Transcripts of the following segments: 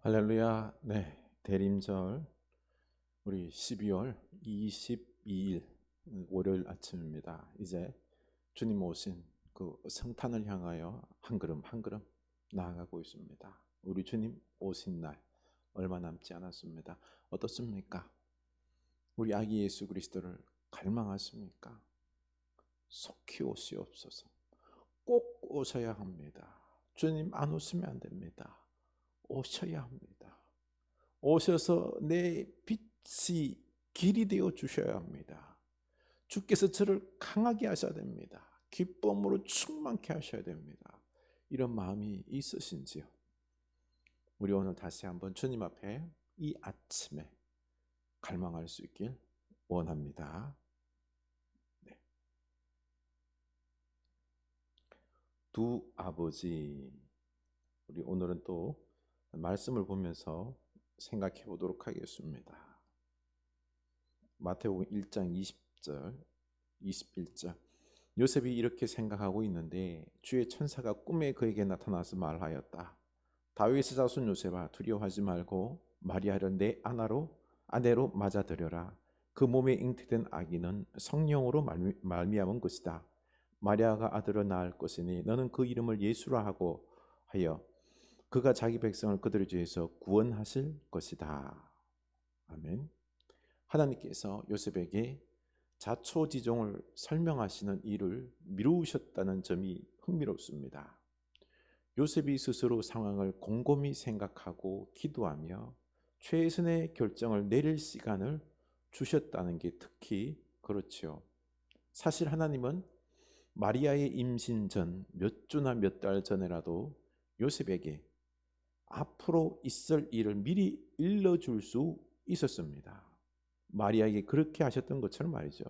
할렐루야. 네, 대림절 우리 12월 22일 월요일 아침입니다. 이제 주님 오신 그 성탄을 향하여 한 걸음 한 걸음 나아가고 있습니다. 우리 주님 오신 날 얼마 남지 않았습니다. 어떻습니까? 우리 아기 예수 그리스도를 갈망하십니까? 속히 오시옵소서. 꼭 오셔야 합니다. 주님 안 오시면 안 됩니다. 오셔야 합니다. 오셔서 내 빛이 길이 되어 주셔야 합니다. 주께서 저를 강하게 하셔야 됩니다. 기쁨으로 충만케 하셔야 됩니다. 이런 마음이 있으신지요? 우리 오늘 다시 한번 주님 앞에 이 아침에 갈망할 수 있길 원합니다. 네. 두 아버지, 우리 오늘은 또 말씀을 보면서 생각해 보도록 하겠습니다. 마태복음 1장 20절 21절. 요셉이 이렇게 생각하고 있는데 주의 천사가 꿈에 그에게 나타나서 말하였다. 다윗의 자손 요셉아, 두려워하지 말고 마리아를 내 아내로 맞아들여라. 그 몸에 잉태된 아기는 성령으로 말미암은 것이다. 마리아가 아들을 낳을 것이니 너는 그 이름을 예수라 하고 하여 그가 자기 백성을 그들의 죄에서 구원하실 것이다. 아멘. 하나님께서 요셉에게 자초지종을 설명하시는 일을 미루셨다는 점이 흥미롭습니다. 요셉이 스스로 상황을 곰곰이 생각하고 기도하며 최선의 결정을 내릴 시간을 주셨다는 게 특히 그렇지요. 사실 하나님은 마리아의 임신 전 몇 주나 몇 달 전에라도 요셉에게 앞으로 있을 일을 미리 일러줄 수 있었습니다. 마리아에게 그렇게 하셨던 것처럼 말이죠.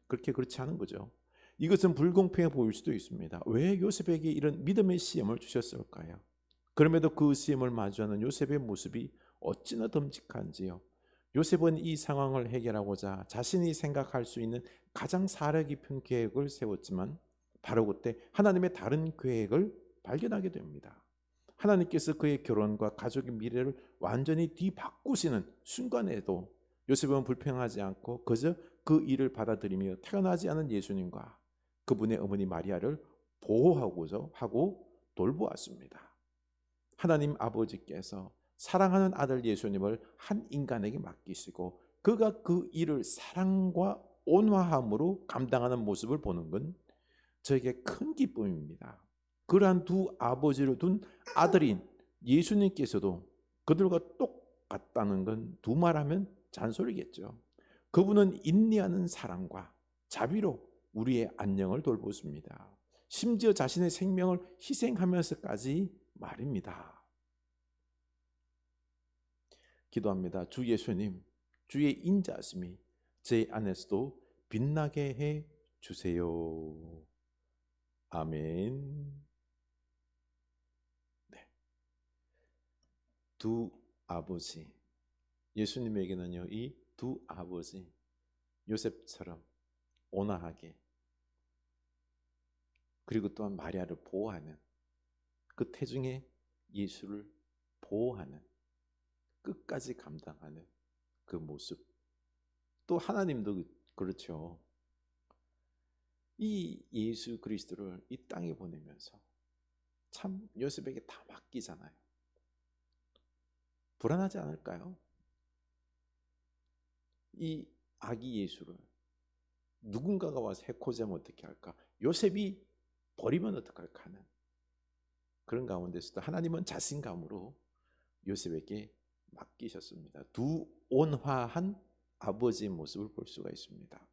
그렇지 않은 거죠. 이것은 불공평해 보일 수도 있습니다. 왜 요셉에게 이런 믿음의 시험을 주셨을까요? 그럼에도 그 시험을 마주하는 요셉의 모습이 어찌나 듬직한지요. 요셉은 이 상황을 해결하고자 자신이 생각할 수 있는 가장 사려 깊은 계획을 세웠지만 바로 그때 하나님의 다른 계획을 발견하게 됩니다. 하나님께서 그의 결혼과 가족의 미래를 완전히 뒤바꾸시는 순간에도 요셉은 불평하지 않고 그저 그 일을 받아들이며 태어나지 않은 예수님과 그분의 어머니 마리아를 보호하고자 하고 돌보았습니다. 하나님 아버지께서 사랑하는 아들 예수님을 한 인간에게 맡기시고 그가 그 일을 사랑과 온화함으로 감당하는 모습을 보는 건 저에게 큰 기쁨입니다. 그러한 두 아버지를 둔 아들인 예수님께서도 그들과 똑같다는 건 두말하면 잔소리겠죠. 그분은 인내하는 사랑과 자비로 우리의 안녕을 돌보십니다. 심지어 자신의 생명을 희생하면서까지 말입니다. 기도합니다. 주 예수님, 주의 인자하심이 제 안에서도 빛나게 해 주세요. 아멘. 네. 두 아버지. 예수님에게는요, 이 두 아버지, 요셉처럼 온화하게, 그리고 또한 마리아를 보호하는, 그 태중에 예수를 보호하는, 끝까지 감당하는 그 모습. 또 하나님도 그렇죠. 이 예수 그리스도를 이 땅에 보내면서 참 요셉에게 다 맡기잖아요. 불안하지 않을까요? 이 아기 예수를 누군가가 와서 해코지하면 어떻게 할까? 요셉이 버리면 어떡할까 하는 그런 가운데서도 하나님은 자신감으로 요셉에게 맡기셨습니다. 두 온화한 아버지의 모습을 볼 수가 있습니다.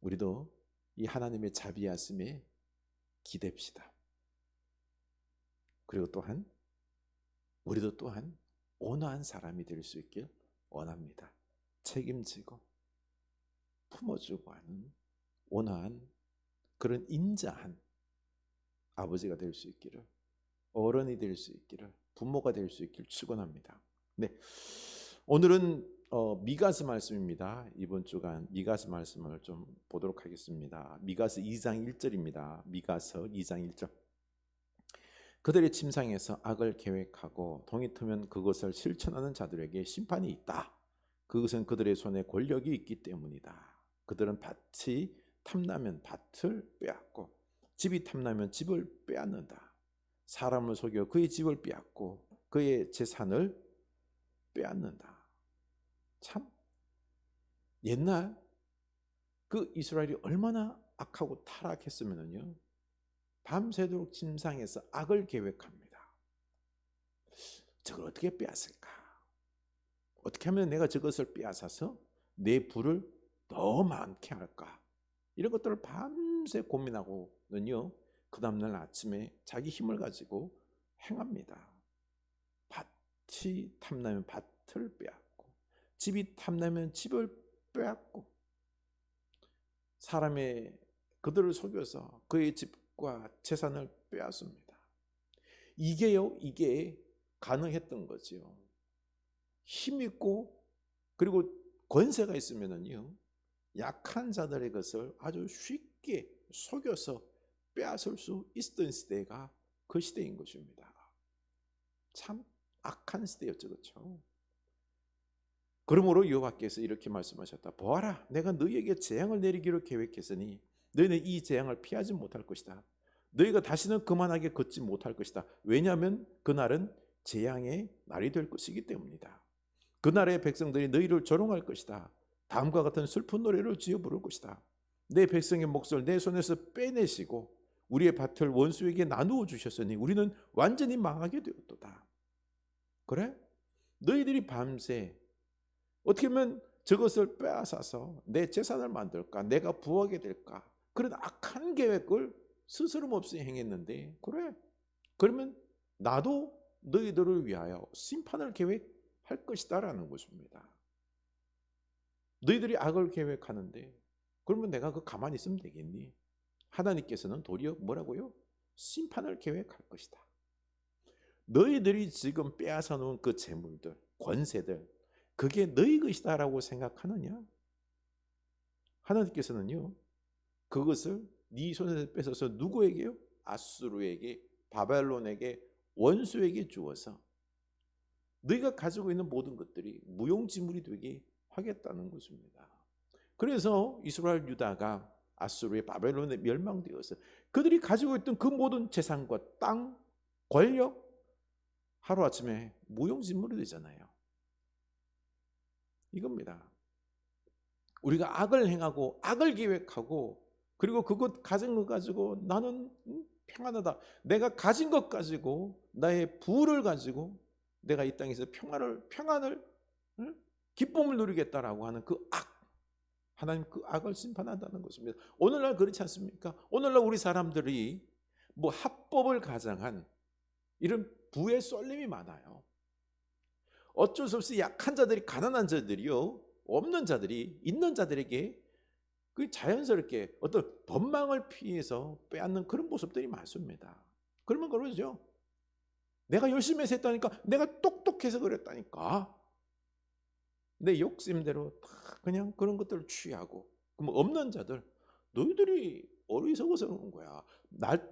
우리도 이 하나님의 자비하심에 기댑시다. 그리고 또한 우리도 또한 온화한 사람이 될 수 있길 원합니다. 책임지고 품어주고 하는 온화한 그런 인자한 아버지가 될 수 있기를, 어른이 될 수 있기를, 부모가 될 수 있기를 축원합니다. 네, 오늘은 미가서 말씀입니다. 이번 주간 미가서 말씀을 좀 보도록 하겠습니다. 미가서 2장 1절입니다. 미가서 2장 1절. 그들의 침상에서 악을 계획하고 동이 트면 그것을 실천하는 자들에게 심판이 있다. 그것은 그들의 손에 권력이 있기 때문이다. 그들은 밭이 탐나면 밭을 빼앗고 집이 탐나면 집을 빼앗는다. 사람을 속여 그의 집을 빼앗고 그의 재산을 빼앗는다. 참 옛날 그 이스라엘이 얼마나 악하고 타락했으면요, 밤새도록 침상에서 악을 계획합니다. 저걸 어떻게 빼앗을까? 어떻게 하면 내가 저것을 빼앗아서 내 부를 더 많게 할까? 이런 것들을 밤새 고민하고는요, 그 다음날 아침에 자기 힘을 가지고 행합니다. 밭이 탐나면 밭을 빼앗고 집이 탐나면 집을 빼앗고 사람의 그들을 속여서 그의 집과 재산을 빼앗습니다. 이게 가능했던 거죠. 힘 있고 그리고 권세가 있으면은요, 약한 자들의 것을 아주 쉽게 속여서 빼앗을 수 있었던 시대가 그 시대인 것입니다. 참 악한 시대였죠, 그렇죠? 그러므로 여호와께서 이렇게 말씀하셨다. 보아라, 내가 너희에게 재앙을 내리기로 계획했으니 너희는 이 재앙을 피하지 못할 것이다. 너희가 다시는 그만하게 걷지 못할 것이다. 왜냐하면 그날은 재앙의 날이 될 것이기 때문이다. 그날의 백성들이 너희를 조롱할 것이다. 다음과 같은 슬픈 노래를 지어 부를 것이다. 내 백성의 몫을 내 손에서 빼내시고 우리의 밭을 원수에게 나누어 주셨으니 우리는 완전히 망하게 되었도다. 그래? 너희들이 밤새 어떻게 하면 저것을 빼앗아서 내 재산을 만들까? 내가 부하게 될까? 그런 악한 계획을 스스럼없이 행했는데, 그래? 그러면 나도 너희들을 위하여 심판을 계획할 것이다 라는 것입니다. 너희들이 악을 계획하는데 그러면 내가 그 가만히 있으면 되겠니? 하나님께서는 도리어 뭐라고요? 심판을 계획할 것이다. 너희들이 지금 빼앗아 놓은 그 재물들, 권세들, 그게 너희 것이다 라고 생각하느냐? 하나님께서는요, 그것을 네 손에서 뺏어서 누구에게요? 아수르에게, 바벨론에게, 원수에게 주어서 너희가 가지고 있는 모든 것들이 무용지물이 되게 하겠다는 것입니다. 그래서 이스라엘 유다가 아수르의 바벨론에 멸망되어서 그들이 가지고 있던 그 모든 재산과 땅, 권력 하루아침에 무용지물이 되잖아요. 이겁니다. 우리가 악을 행하고 악을 계획하고 그리고 그것 가진 것 가지고 나는 평안하다. 내가 가진 것 가지고 나의 부를 가지고 내가 이 땅에서 평안을 기쁨을 누리겠다라고 하는 그 악, 하나님 그 악을 심판한다는 것입니다. 오늘날 그렇지 않습니까? 오늘날 우리 사람들이 뭐 합법을 가장한 이런 부의 쏠림이 많아요. 어쩔 수 없이 약한 자들이, 가난한 자들이요, 없는 자들이 있는 자들에게 그 자연스럽게 어떤 법망을 피해서 빼앗는 그런 모습들이 많습니다. 그러면 그러죠. 내가 열심히 해서 했다니까, 내가 똑똑해서 그랬다니까, 내 욕심대로 다 그냥 그런 것들을 취하고, 그럼 없는 자들, 너희들이 어리석어서 그런 거야.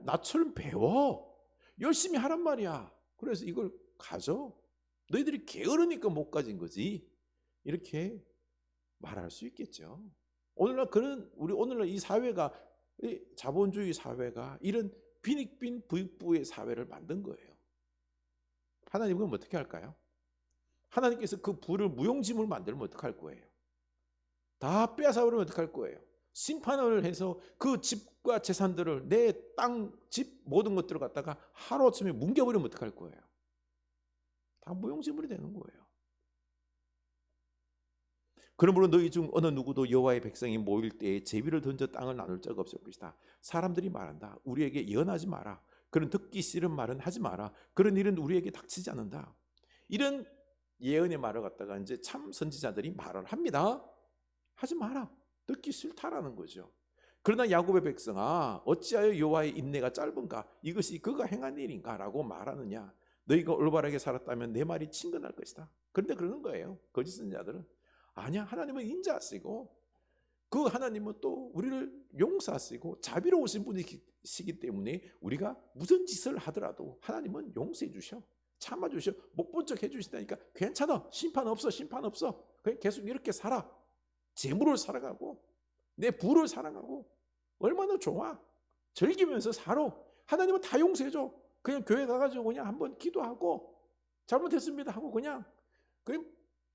나처럼 배워. 열심히 하란 말이야. 그래서 이걸 가져. 너희들이 게으르니까 못 가진 거지. 이렇게 말할 수 있겠죠. 오늘날 오늘날 이 사회가, 이 자본주의 사회가 이런 빈익빈 부익부의 사회를 만든 거예요. 하나님은 그럼 어떻게 할까요? 하나님께서 그 부를 무용지물 만들면 어떡할 거예요? 다 빼앗아 버리면 어떡할 거예요? 심판을 해서 그 집과 재산들을, 내 땅, 집 모든 것들을 갖다가 하루아침에 뭉개버리면 어떡할 거예요? 다 무용지물이 되는 거예요. 그러므로 너희 중 어느 누구도 여호와의 백성이 모일 때에 제비를 던져 땅을 나눌 자가 없을 것이다. 사람들이 말한다. 우리에게 예언하지 마라. 그런 듣기 싫은 말은 하지 마라. 그런 일은 우리에게 닥치지 않는다. 이런 예언의 말을 갖다가 이제 참 선지자들이 말을 합니다. 하지 마라. 듣기 싫다라는 거죠. 그러나 야곱의 백성아, 어찌하여 여호와의 인내가 짧은가? 이것이 그가 행한 일인가라고 말하느냐? 너희가 올바르게 살았다면 내 말이 친근할 것이다. 그런데 그러는 거예요. 거짓 선지자들은. 아니야, 하나님은 인자하시고 그 하나님은 또 우리를 용서하시고 자비로우신 분이시기 때문에 우리가 무슨 짓을 하더라도 하나님은 용서해 주셔. 참아 주셔. 못 본 척 해 주신다니까 괜찮아. 심판 없어. 심판 없어. 그냥 계속 이렇게 살아. 재물을 살아가고 내 부를 살아가고 얼마나 좋아. 즐기면서 살아. 하나님은 다 용서해 줘. 그냥 교회 가가지고 그냥 한번 기도하고 잘못했습니다 하고 그냥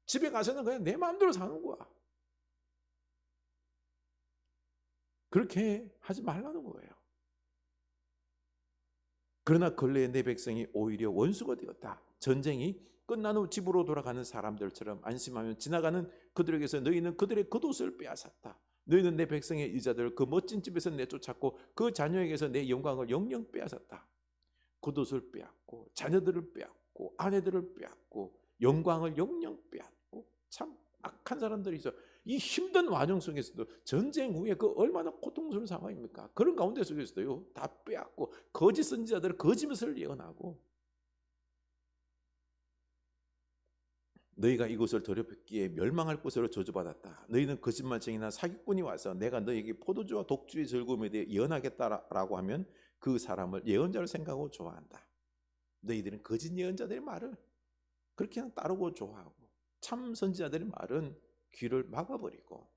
집에 가서는 그냥 내 마음대로 사는 거야. 그렇게 하지 말라는 거예요. 그러나 근래에 내 백성이 오히려 원수가 되었다. 전쟁이 끝난 후 집으로 돌아가는 사람들처럼 안심하며 지나가는 그들에게서 너희는 그들의 겉옷을 빼앗았다. 너희는 내 백성의 이자들을 그 멋진 집에서 내쫓았고 그 자녀에게서 내 영광을 영영 빼앗았다. 겉옷을 빼앗고 자녀들을 빼앗고 아내들을 빼앗고 영광을 영영 빼앗고 참 악한 사람들이죠. 이 힘든 와중 속에서도 전쟁 후에 그 얼마나 고통스러운 상황입니까? 그런 가운데 속에서도요 다 빼앗고 거짓 선지자들 거짓을 예언하고 너희가 이곳을 더럽혔기에 멸망할 것으로 저주받았다. 너희는 거짓말쟁이나 사기꾼이 와서 내가 너희에게 포도주와 독주의 즐거움에 대해 예언하겠다라고 하면 그 사람을 예언자를 생각하고 좋아한다. 너희들은 거짓 예언자들의 말을 그렇게 그냥 따르고 좋아하고 참 선지자들의 말은 귀를 막아버리고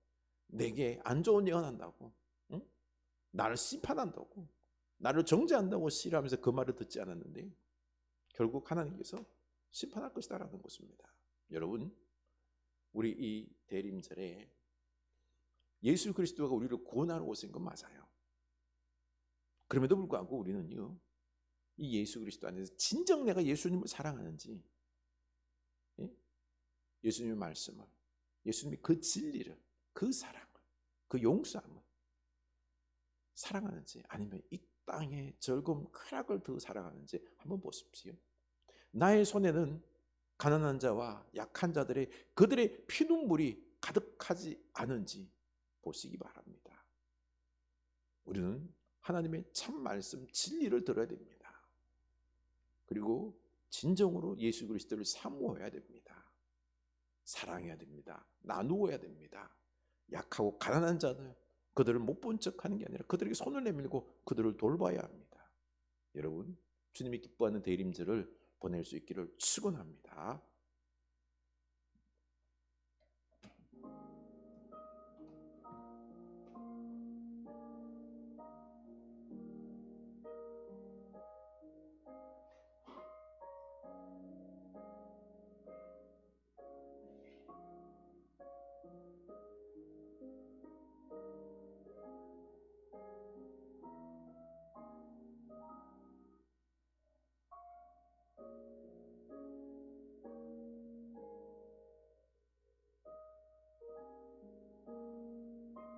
내게 안 좋은 예언한다고, 응? 나를 심판한다고, 나를 정죄한다고 싫어하면서 그 말을 듣지 않았는데 결국 하나님께서 심판할 것이다라는 것입니다. 여러분, 우리 이 대림절에 예수 그리스도가 우리를 구원하러 오신 건 맞아요. 그럼에도 불구하고 우리는요, 이 예수 그리스도 안에서 진정 내가 예수님을 사랑하는지, 예수님의 말씀을, 예수님의 그 진리를, 그 사랑을, 그 용서함을 사랑하는지 아니면 이 땅의 즐거움, 쾌락을 더 사랑하는지 한번 보십시오. 나의 손에는 가난한 자와 약한 자들의 그들의 피눈물이 가득하지 않은지 보시기 바랍니다. 우리는 하나님의 참 말씀 진리를 들어야 됩니다. 그리고 진정으로 예수 그리스도를 사모해야 됩니다. 사랑해야 됩니다. 나누어야 됩니다. 약하고 가난한 자들 그들을 못 본 척하는 게 아니라 그들에게 손을 내밀고 그들을 돌봐야 합니다. 여러분, 주님이 기뻐하는 대림절을 보낼 수 있기를 축원합니다.